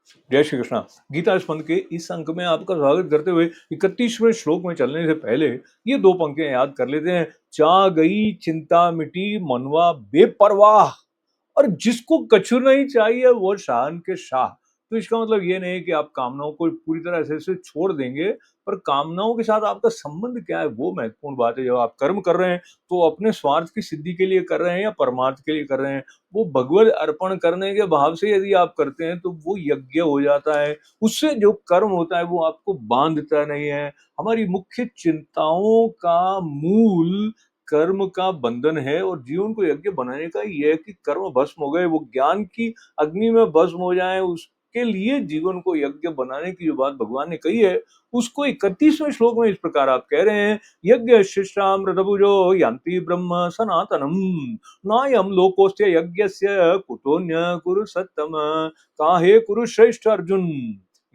जय श्री कृष्णा। गीता स्पंद के इस अंक में आपका स्वागत करते हुए 31वें श्लोक में चलने से पहले ये दो पंक्तियां याद कर लेते हैं। चा गई चिंता मिटी मनवा बेपरवाह, और जिसको कछु नहीं चाहिए वो शान के शाह। तो इसका मतलब ये नहीं कि आप कामनाओं को पूरी तरह से छोड़ देंगे, पर कामनाओं के साथ आपका संबंध क्या है वो महत्वपूर्ण बात है। जब आप कर्म कर रहे हैं तो अपने स्वार्थ की सिद्धि के लिए कर रहे हैं या परमार्थ के लिए कर रहे हैं, वो भगवत अर्पण करने के भाव से यदि आप करते हैं तो वो यज्ञ हो जाता है। उससे जो कर्म होता है वो आपको बांधता नहीं है। हमारी मुख्य चिंताओं का मूल कर्म का बंधन है, और जीवन को यज्ञ बनाने का ये है कि कर्म भस्म हो गए, वो ज्ञान की अग्नि में भस्म हो जाए। उसके लिए जीवन को यज्ञ बनाने की जो बात भगवान ने कही है, उसको 31वें श्लोक में इस प्रकार आप कह रहे हैं। यज्ञ शिष्टामृतभुजो यान्ति ब्रह्म सनातनम, नायम लोकोस्य यज्ञस्य कुतोन्य कुरु सत्तम, काहे कुरु श्रेष्ठ अर्जुन।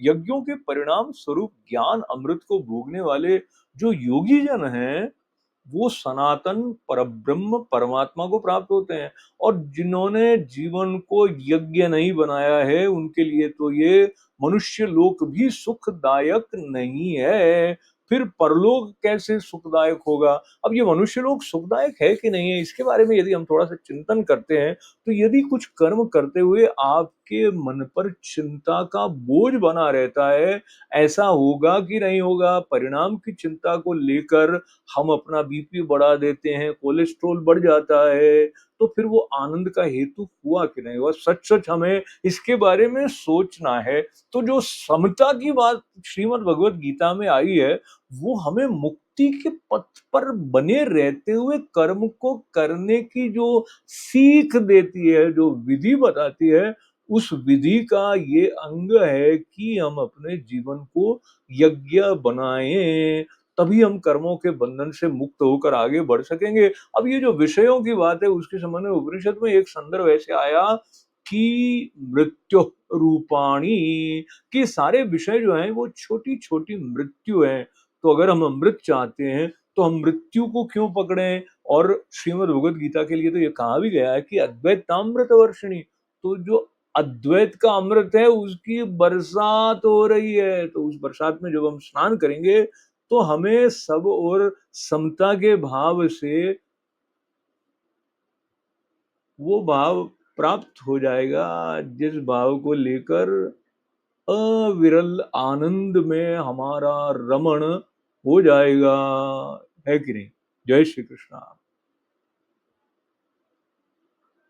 यज्ञों के परिणाम स्वरूप ज्ञान अमृत को भोगने वाले जो योगी जन हैं, वो सनातन परब्रह्म परमात्मा को प्राप्त होते हैं। और जिन्होंने जीवन को यज्ञ नहीं बनाया है, उनके लिए तो ये मनुष्य लोक भी सुखदायक नहीं है। फिर परलोक कैसे सुखदायक होगा? अब ये मनुष्य लोक सुखदायक है कि नहीं है, इसके बारे में यदि हम थोड़ा सा चिंतन करते हैं, तो यदि कुछ कर्म करते हुए आपके मन पर चिंता का बोझ बना रहता है, ऐसा होगा कि नहीं होगा, परिणाम की चिंता को लेकर हम अपना बीपी बढ़ा देते हैं, कोलेस्ट्रॉल बढ़ जाता है, तो फिर वो आनंद का हेतु हुआ कि नहीं हुआ? सच-सच हमें इसके बारे में सोचना है। तो जो समता की बात श्रीमद् भगवत गीता में आई है, वो हमें मुक्ति के पथ पर बने रहते हुए कर्म को करने की जो सीख देती है, जो विधि बताती है, उस विधि का ये अंग है कि हम अपने जीवन को यज्ञ बनाएं। तभी हम कर्मों के बंधन से मुक्त होकर आगे बढ़ सकेंगे। अब ये जो विषयों की बात है, उसके संबंध में उपनिषद में एक संदर्भ ऐसे आया कि मृत्यु रूपाणी, कि सारे विषय जो हैं वो छोटी छोटी मृत्यु है। तो अगर हम अमृत चाहते हैं तो हम मृत्यु को क्यों पकड़ें? और श्रीमद् भगवद गीता के लिए तो ये कहा भी गया है कि अद्वैतामृत वर्षिणी, तो जो अद्वैत का अमृत है उसकी बरसात हो रही है। तो उस बरसात में जब हम स्नान करेंगे तो हमें सब और समता के भाव से वो भाव प्राप्त हो जाएगा, जिस भाव को लेकर अविरल आनंद में हमारा रमण हो जाएगा। है कि नहीं? जय श्री कृष्णा।